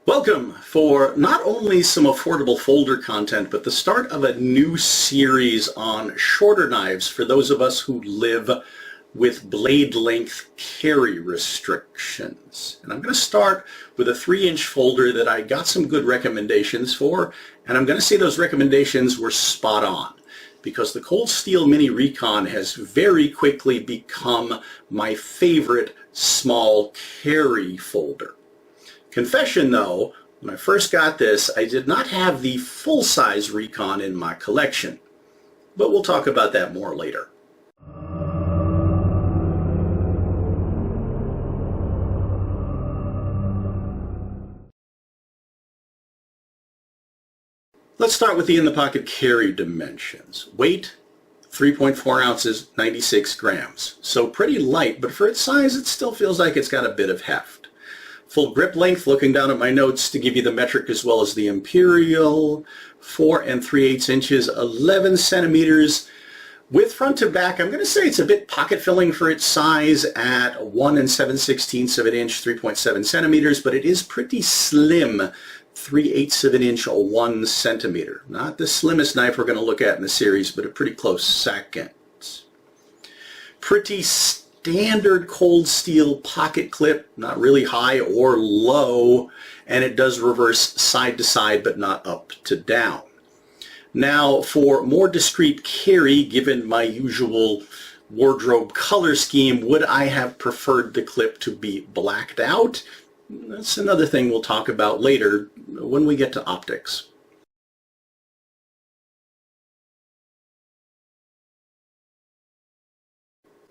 Welcome for not only some affordable folder content, but the start of a new series on shorter knives for those of us who live with blade length carry restrictions. And I'm going to start with a 3-inch folder that I got some good recommendations for, and I'm going to say those recommendations were spot on, because the Cold Steel Mini Recon has very quickly become my favorite small carry folder. Confession though, when I first got this, I did not have the full-size Recon in my collection, but we'll talk about that more later. Let's start with the in-the-pocket carry dimensions. Weight, 3.4 ounces, 96 grams. So pretty light, but for its size, it still feels like it's got a bit of heft. Full grip length, looking down at my notes to give you the metric as well as the imperial, 4 3/8 inches, 11 centimeters. With front to back, I'm going to say it's a bit pocket filling for its size at 1 7/16 of an inch, 3.7 centimeters, but it is pretty slim, 3/8 of an inch, 1 centimeter. Not the slimmest knife we're going to look at in the series, but a pretty close second. Pretty standard cold steel pocket clip, not really high or low, and it does reverse side to side but not up to down. Now for more discreet carry, given my usual wardrobe color scheme, would I have preferred the clip to be blacked out? That's another thing we'll talk about later when we get to optics.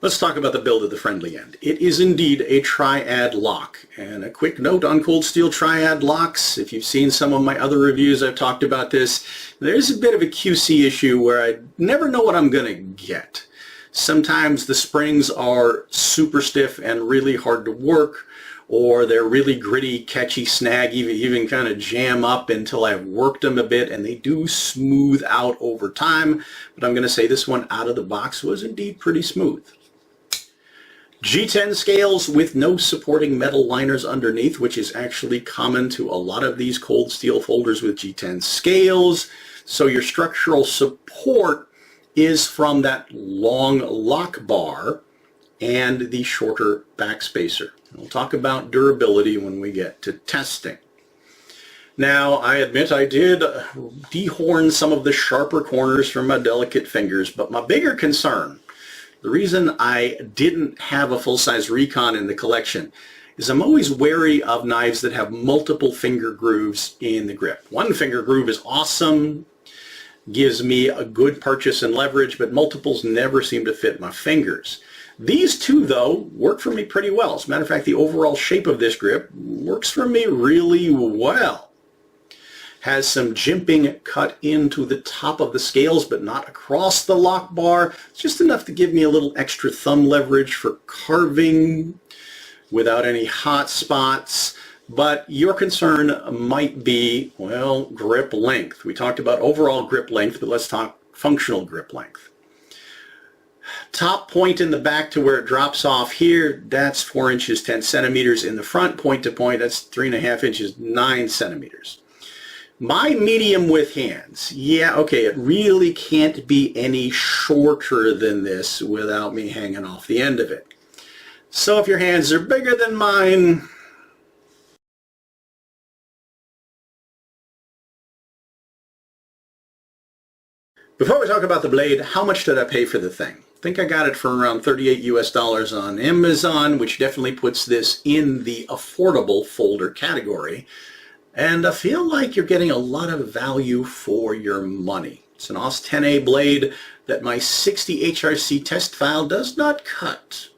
Let's talk about the build of the friendly end. It is indeed a triad lock. And a quick note on cold steel triad locks, if you've seen some of my other reviews, I've talked about this. There's a bit of a QC issue where I never know what I'm going to get. Sometimes the springs are super stiff and really hard to work, or they're really gritty, catchy, snag, even kind of jam up until I've worked them a bit, and they do smooth out over time. But I'm going to say this one out of the box was indeed pretty smooth. G10 scales with no supporting metal liners underneath, which is actually common to a lot of these cold steel folders with G10 scales. So your structural support is from that long lock bar and the shorter backspacer. We'll talk about durability when we get to testing. Now, I admit I did dehorn some of the sharper corners from my delicate fingers, but my bigger concern, the reason I didn't have a full-size Recon in the collection, is I'm always wary of knives that have multiple finger grooves in the grip. One finger groove is awesome, gives me a good purchase and leverage, but multiples never seem to fit my fingers. These two, though, work for me pretty well. As a matter of fact, the overall shape of this grip works for me really well. Has some jimping cut into the top of the scales, but not across the lock bar. It's just enough to give me a little extra thumb leverage for carving without any hot spots. But your concern might be, well, grip length. We talked about overall grip length, but let's talk functional grip length. Top point in the back to where it drops off here, that's 4 inches, 10 centimeters. In the front, point to point, that's 3.5 inches, 9 centimeters. My medium width hands, yeah, okay, it really can't be any shorter than this without me hanging off the end of it. So if your hands are bigger than mine, before we talk about the blade, how much did I pay for the thing? I think I got it for around $38 US on Amazon, which definitely puts this in the affordable folder category. And I feel like you're getting a lot of value for your money. It's an AUS 10A blade that my 60 HRC test file does not cut.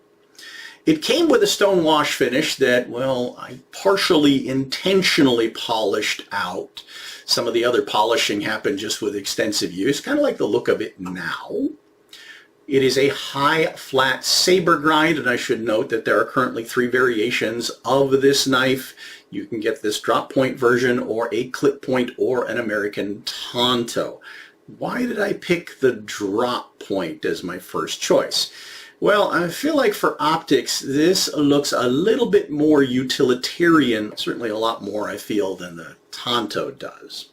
It came with a stone wash finish that, well, I partially intentionally polished out. Some of the other polishing happened just with extensive use, kind of like the look of it now. It is a high flat saber grind, and I should note that there are currently 3 variations of this knife. You can get this drop point version or a clip point or an American Tonto. Why did I pick the drop point as my first choice? Well, I feel like for optics, this looks a little bit more utilitarian, certainly a lot more, I feel, than the Tonto does.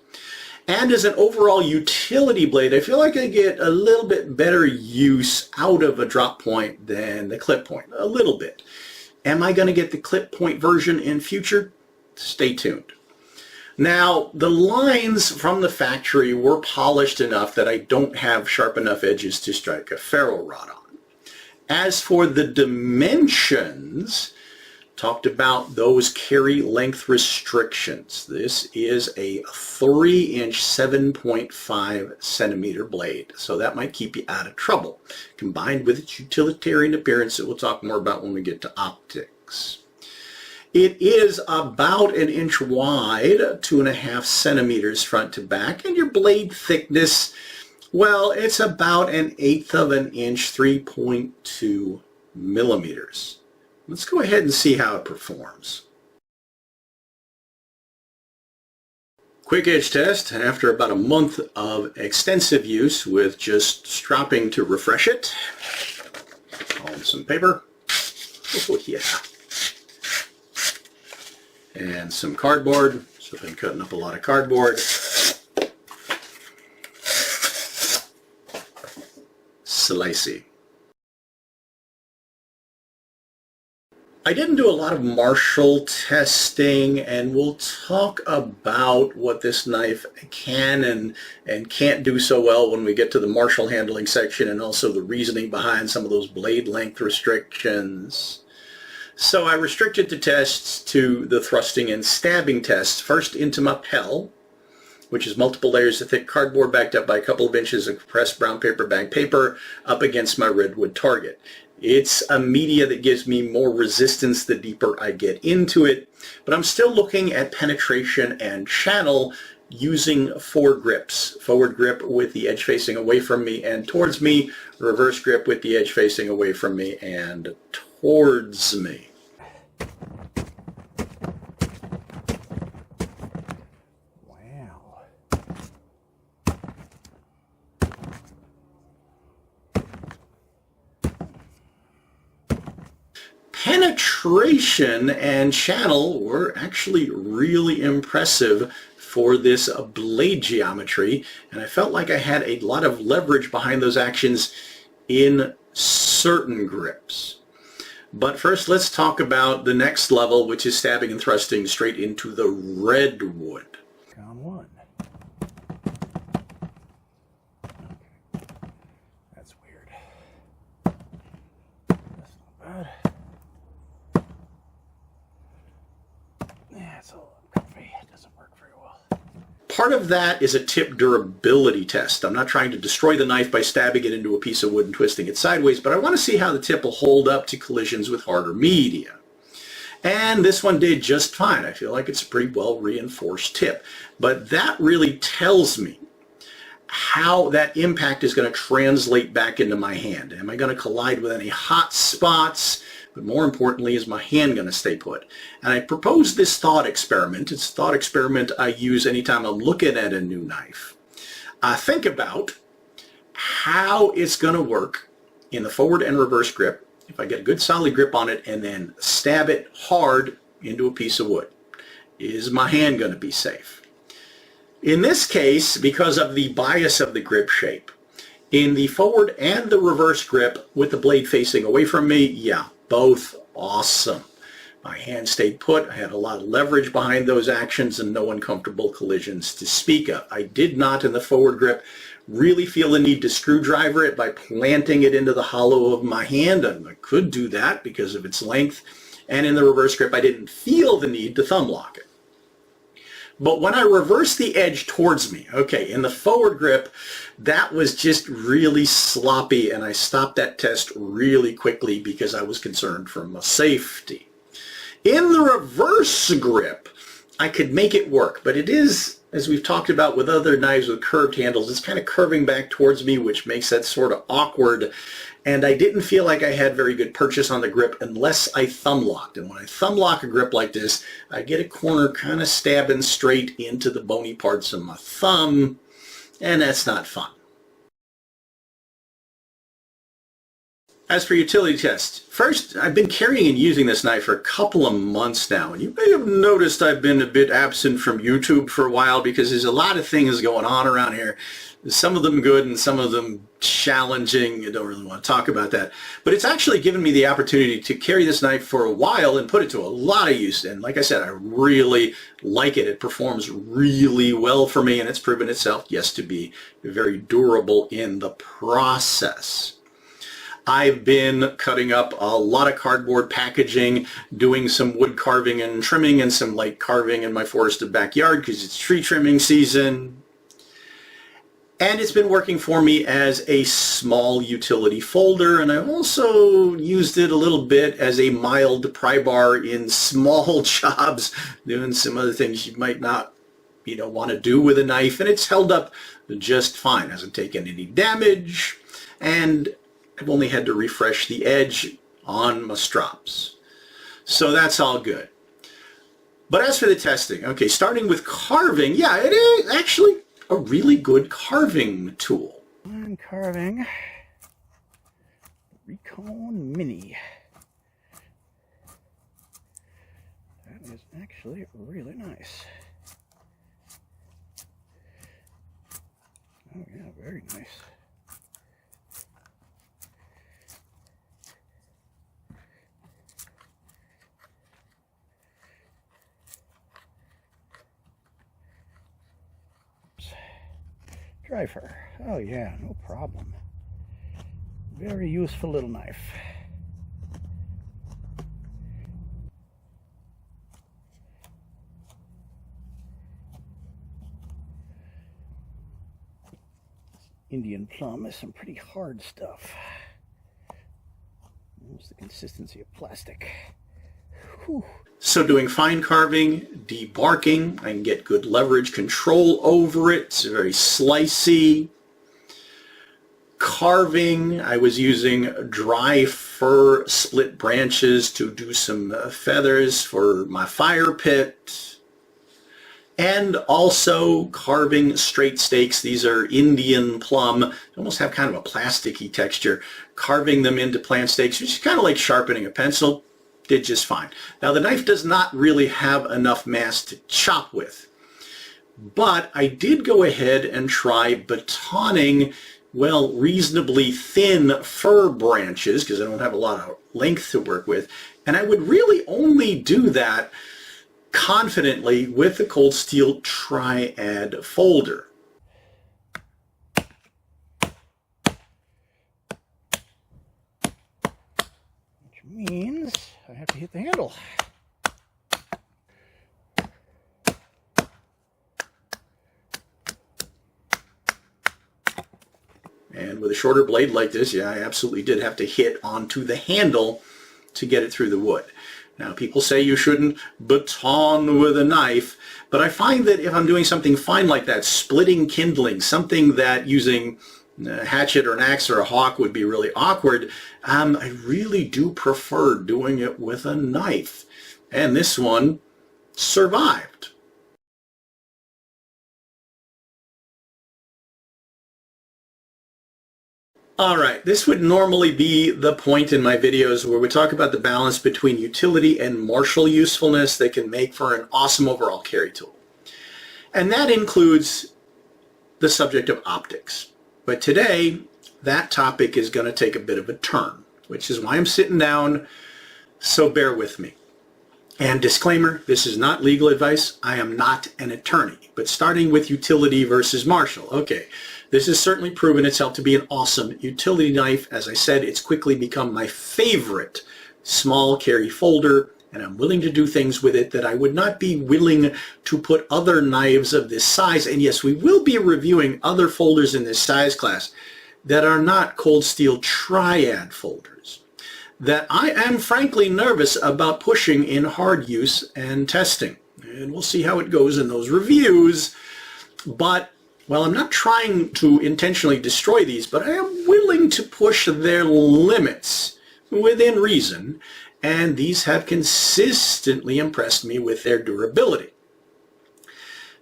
And as an overall utility blade, I feel like I get a little bit better use out of a drop point than the clip point, a little bit. Am I going to get the clip point version in future? Stay tuned. Now, the lines from the factory were polished enough that I don't have sharp enough edges to strike a ferro rod on. As for the dimensions, talked about those carry length restrictions. This is a 3-inch, 7.5 centimeter blade, so that might keep you out of trouble, combined with its utilitarian appearance that we'll talk more about when we get to optics. It is about 1 inch wide, 2.5 centimeters front to back, and your blade thickness, well, it's about 1/8 of an inch, 3.2 millimeters. Let's go ahead and see how it performs. Quick edge test after about a month of extensive use with just stropping to refresh it. On some paper. Oh yeah. And some cardboard. So I've been cutting up a lot of cardboard. Slicey. I didn't do a lot of Marshall testing, and we'll talk about what this knife can and can't do so well when we get to the Marshall handling section, and also the reasoning behind some of those blade length restrictions. So I restricted the tests to the thrusting and stabbing tests, first into my Pell, which is multiple layers of thick cardboard backed up by a couple of inches of compressed brown paper bag paper up against my redwood target. It's a media that gives me more resistance the deeper I get into it, but I'm still looking at penetration and channel using 4 grips. Forward grip with the edge facing away from me and towards me, reverse grip with the edge facing away from me and towards me. Penetration and channel were actually really impressive for this blade geometry, and I felt like I had a lot of leverage behind those actions in certain grips. But first, let's talk about the next level, which is stabbing and thrusting straight into the redwood. On one. Okay. That's weird. That's not bad. Yeah, it's a little comfy. It doesn't work very well. Part of that is a tip durability test. I'm not trying to destroy the knife by stabbing it into a piece of wood and twisting it sideways, but I want to see how the tip will hold up to collisions with harder media. And this one did just fine. I feel like it's a pretty well reinforced tip. But that really tells me how that impact is going to translate back into my hand. Am I going to collide with any hot spots? But more importantly, is my hand going to stay put? And I proposed this thought experiment. It's a thought experiment I use anytime I'm looking at a new knife. I think about how it's going to work in the forward and reverse grip if I get a good solid grip on it and then stab it hard into a piece of wood. Is my hand going to be safe? In this case, because of the bias of the grip shape, in the forward and the reverse grip with the blade facing away from me, yeah, both awesome. My hand stayed put. I had a lot of leverage behind those actions and no uncomfortable collisions to speak of. I did not, in the forward grip, really feel the need to screwdriver it by planting it into the hollow of my hand. And I could do that because of its length. And in the reverse grip, I didn't feel the need to thumb lock it. But when I reversed the edge towards me, okay, in the forward grip, that was just really sloppy, and I stopped that test really quickly because I was concerned for my safety. In the reverse grip, I could make it work, but it is, as we've talked about with other knives with curved handles, it's kind of curving back towards me, which makes that sort of awkward. And I didn't feel like I had very good purchase on the grip unless I thumb locked. And when I thumb lock a grip like this, I get a corner kind of stabbing straight into the bony parts of my thumb, and that's not fun. As for utility tests, first, I've been carrying and using this knife for a couple of months now, and you may have noticed I've been a bit absent from YouTube for a while because there's a lot of things going on around here. Some of them good and some of them challenging. I don't really want to talk about that. But it's actually given me the opportunity to carry this knife for a while and put it to a lot of use. And like I said, I really like it. It performs really well for me, and it's proven itself, yes, to be very durable in the process. I've been cutting up a lot of cardboard packaging, doing some wood carving and trimming and some light carving in my forested backyard because it's tree trimming season. And it's been working for me as a small utility folder, and I've also used it a little bit as a mild pry bar in small jobs, doing some other things you might not want to do with a knife, and it's held up just fine. Hasn't taken any damage, and I've only had to refresh the edge on my strops. So that's all good. But as for the testing, okay, starting with carving, yeah, it is actually a really good carving tool. I'm carving Recon Mini. That is actually really nice. Oh yeah, very nice. Driver. Oh yeah, no problem. Very useful little knife. Indian plum is some pretty hard stuff. Almost the consistency of plastic. Whew. So doing fine carving, debarking, I can get good leverage control over it. It's very slicey. Carving, I was using dry fir split branches to do some feathers for my fire pit. And also carving straight stakes. These are Indian plum. They almost have kind of a plasticky texture. Carving them into plant stakes, which is kind of like sharpening a pencil. Did just fine. Now the knife does not really have enough mass to chop with, but I did go ahead and try batoning, well, reasonably thin fir branches because I don't have a lot of length to work with, and I would really only do that confidently with the cold steel triad folder. Which means I have to hit the handle. And with a shorter blade like this, yeah, I absolutely did have to hit onto the handle to get it through the wood. Now, people say you shouldn't baton with a knife, but I find that if I'm doing something fine like that, splitting kindling, something that using a hatchet or an axe or a hawk would be really awkward, I really do prefer doing it with a knife. And this one survived. Alright, this would normally be the point in my videos where we talk about the balance between utility and martial usefulness that can make for an awesome overall carry tool. And that includes the subject of optics. But today, that topic is going to take a bit of a turn, which is why I'm sitting down, so bear with me. And disclaimer, this is not legal advice. I am not an attorney. But starting with utility versus martial. Okay, this has certainly proven itself to be an awesome utility knife. As I said, it's quickly become my favorite small carry folder, and I'm willing to do things with it that I would not be willing to put other knives of this size. And yes, we will be reviewing other folders in this size class that are not cold steel triad folders that I am frankly nervous about pushing in hard use and testing. And we'll see how it goes in those reviews. But, well, I'm not trying to intentionally destroy these, but I am willing to push their limits within reason. And these have consistently impressed me with their durability.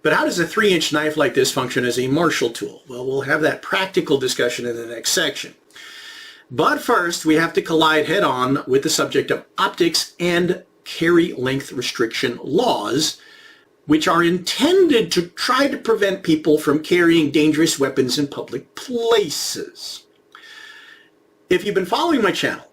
But how does a 3-inch knife like this function as a martial tool? Well, we'll have that practical discussion in the next section. But first, we have to collide head-on with the subject of optics and carry length restriction laws, which are intended to try to prevent people from carrying dangerous weapons in public places. If you've been following my channel,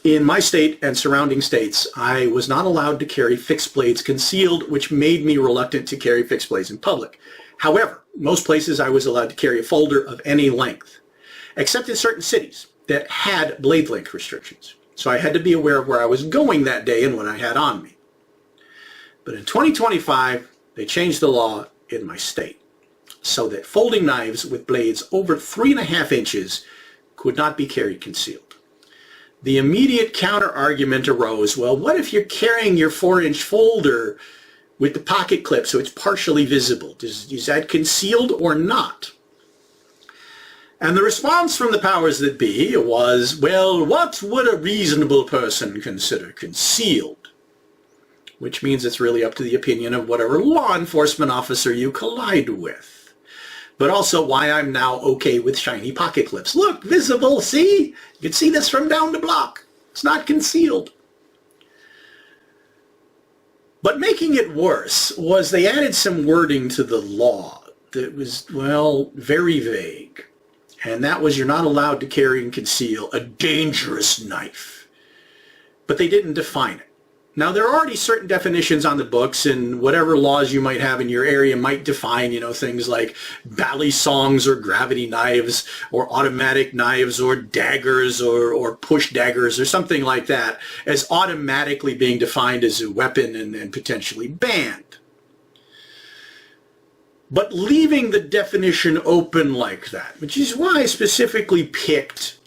in my state and surrounding states, I was not allowed to carry fixed blades concealed, which made me reluctant to carry fixed blades in public. However, most places I was allowed to carry a folder of any length, except in certain cities that had blade length restrictions. So I had to be aware of where I was going that day and what I had on me. But in 2025, they changed the law in my state so that folding knives with blades over 3.5 inches could not be carried concealed. The immediate counter-argument arose, well, what if you're carrying your 4-inch folder with the pocket clip so it's partially visible? Is that concealed or not? And the response from the powers that be was, well, what would a reasonable person consider concealed? Which means it's really up to the opinion of whatever law enforcement officer you collide with. But also why I'm now okay with shiny pocket clips. Look, visible, see? You can see this from down the block. It's not concealed. But making it worse was they added some wording to the law that was, well, very vague. And that was you're not allowed to carry and conceal a dangerous knife. But they didn't define it. Now, there are already certain definitions on the books, and whatever laws you might have in your area might define, things like bally songs or gravity knives or automatic knives or daggers or push daggers or something like that as automatically being defined as a weapon and potentially banned. But leaving the definition open like that, which is why I specifically picked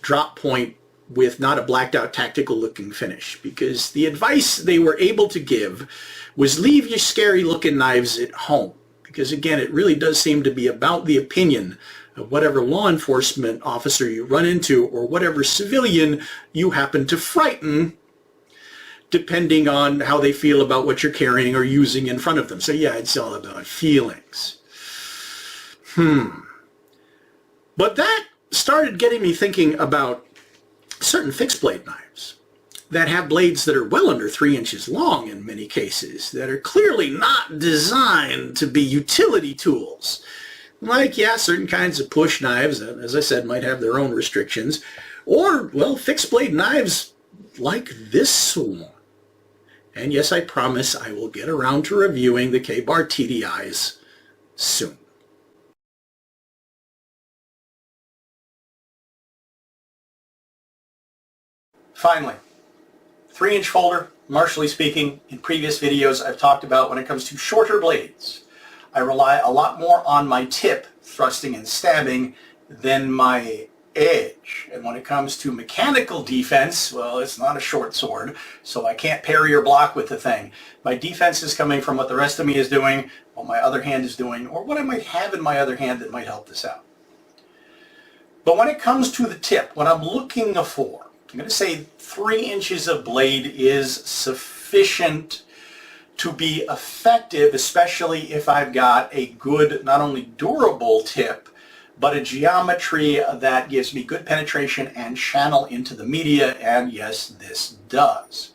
drop point with not a blacked out tactical looking finish, because the advice they were able to give was leave your scary looking knives at home, because again it really does seem to be about the opinion of whatever law enforcement officer you run into or whatever civilian you happen to frighten, depending on how they feel about what you're carrying or using in front of them. So yeah, it's all about feelings. But that started getting me thinking about certain fixed blade knives that have blades that are well under 3 inches long in many cases, that are clearly not designed to be utility tools. Like, yeah, certain kinds of push knives, as I said, might have their own restrictions, or, well, fixed blade knives like this one. And yes, I promise I will get around to reviewing the K-Bar TDIs soon. Finally, 3-inch folder, martially speaking, in previous videos I've talked about when it comes to shorter blades, I rely a lot more on my tip, thrusting and stabbing, than my edge. And when it comes to mechanical defense, well, it's not a short sword, so I can't parry or block with the thing. My defense is coming from what the rest of me is doing, what my other hand is doing, or what I might have in my other hand that might help this out. But when it comes to the tip, what I'm looking for, I'm going to say 3 inches of blade is sufficient to be effective, especially if I've got a good, not only durable tip, but a geometry that gives me good penetration and channel into the media, and yes, this does.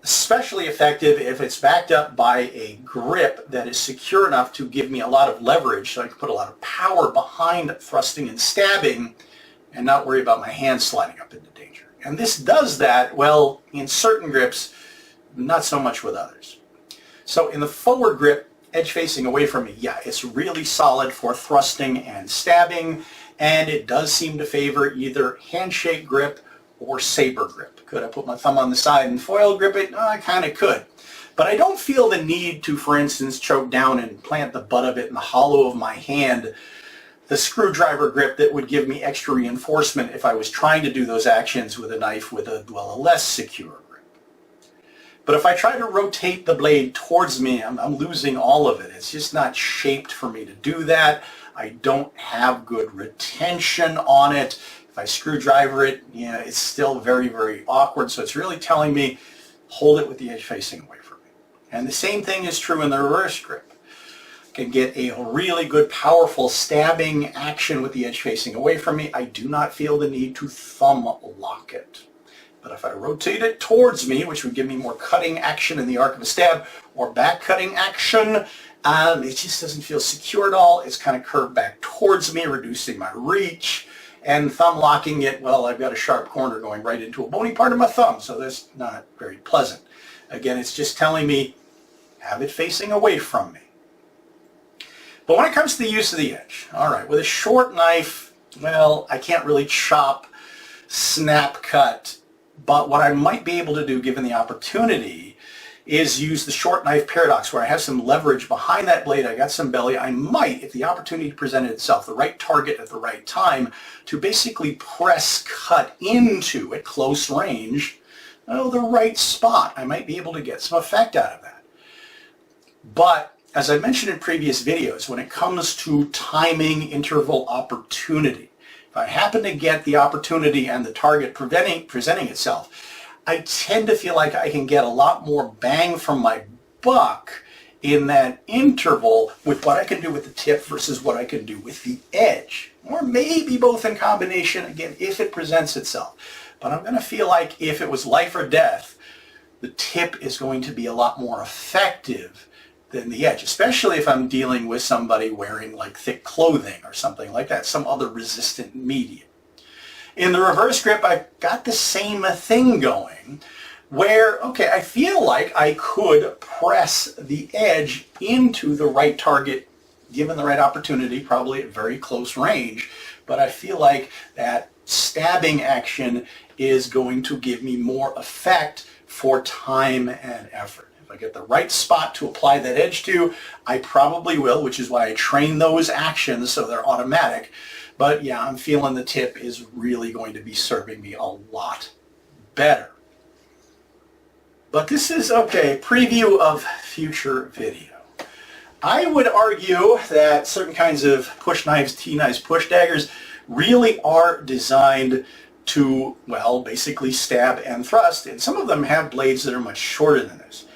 Especially effective if it's backed up by a grip that is secure enough to give me a lot of leverage, so I can put a lot of power behind thrusting and stabbing and not worry about my hands sliding up into danger. And this does that, well, in certain grips, not so much with others. So in the forward grip, edge facing away from me, yeah, it's really solid for thrusting and stabbing, and it does seem to favor either handshake grip or saber grip. Could I put my thumb on the side and foil grip it? I kind of could. But I don't feel the need to, for instance, choke down and plant the butt of it in the hollow of my hand, the screwdriver grip that would give me extra reinforcement if I was trying to do those actions with a knife with a, well, a less secure grip. But if I try to rotate the blade towards me, I'm losing all of it. It's just not shaped for me to do that. I don't have good retention on it. If I screwdriver it, yeah, it's still very, very awkward. So it's really telling me, hold it with the edge facing away from me. And the same thing is true in the reverse grip. can get a really good, powerful stabbing action with the edge facing away from me. I do not feel the need to thumb lock it. But if I rotate it towards me, which would give me more cutting action in the arc of a stab, or back cutting action, it just doesn't feel secure at all. It's kind of curved back towards me, reducing my reach. And thumb locking it, well, I've got a sharp corner going right into a bony part of my thumb, so that's not very pleasant. Again, it's just telling me, have it facing away from me. But when it comes to the use of the edge, all right, with a short knife, well, I can't really chop, snap cut, but what I might be able to do, given the opportunity, is use the short knife paradox, where I have some leverage behind that blade, I got some belly. I might, if the opportunity presented itself, the right target at the right time, to basically press cut into, at close range, the right spot. I might be able to get some effect out of that. But as I mentioned in previous videos, when it comes to timing interval opportunity, if I happen to get the opportunity and the target presenting itself, I tend to feel like I can get a lot more bang from my buck in that interval with what I can do with the tip versus what I can do with the edge. Or maybe both in combination, again, if it presents itself. But I'm going to feel like if it was life or death, the tip is going to be a lot more effective than the edge, especially if I'm dealing with somebody wearing like thick clothing or something like that, some other resistant medium. In the reverse grip, I've got the same thing going where, okay, I feel like I could press the edge into the right target given the right opportunity, probably at very close range, but I feel like that stabbing action is going to give me more effect for time and effort. If I get the right spot to apply that edge to, I probably will, which is why I train those actions so they're automatic. But yeah, I'm feeling the tip is really going to be serving me a lot better. But this is, okay, preview of future video. I would argue that certain kinds of push knives, T-knives, push daggers really are designed to, well, basically stab and thrust. And some of them have blades that are much shorter than this.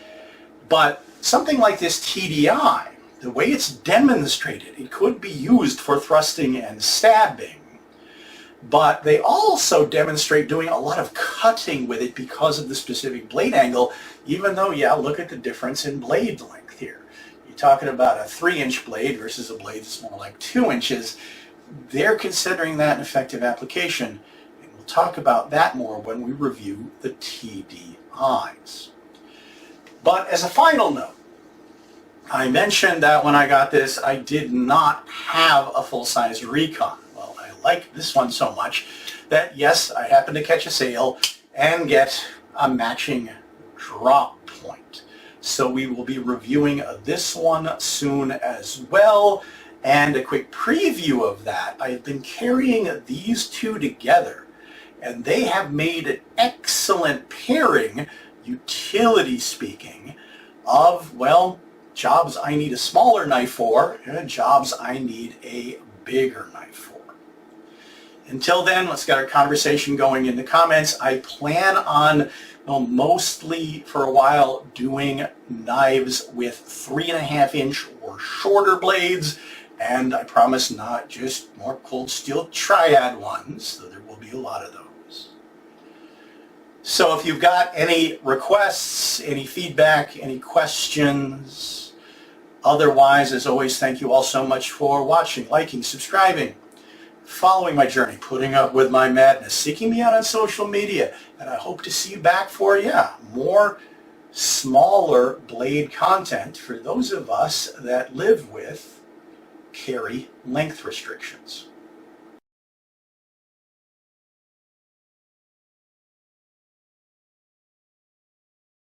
But something like this TDI, the way it's demonstrated, it could be used for thrusting and stabbing, but they also demonstrate doing a lot of cutting with it because of the specific blade angle, even though, yeah, look at the difference in blade length here. You're talking about a 3-inch blade versus a blade that's more like 2 inches. They're considering that an effective application, and we'll talk about that more when we review the TDIs. But as a final note, I mentioned that when I got this, I did not have a full-size Recon. Well, I like this one so much that, yes, I happened to catch a sale and get a matching drop point. So we will be reviewing this one soon as well. And a quick preview of that, I've been carrying these two together, and they have made an excellent pairing, utility speaking, of, well, jobs I need a smaller knife for, and jobs I need a bigger knife for. Until then, let's get our conversation going in the comments. I plan on, well, mostly for a while doing knives with 3.5-inch or shorter blades, and I promise not just more cold steel triad ones, so there will be a lot of those. So if you've got any requests, any feedback, any questions, otherwise, as always, thank you all so much for watching, liking, subscribing, following my journey, putting up with my madness, seeking me out on social media, and I hope to see you back for, yeah, more smaller blade content for those of us that live with carry length restrictions.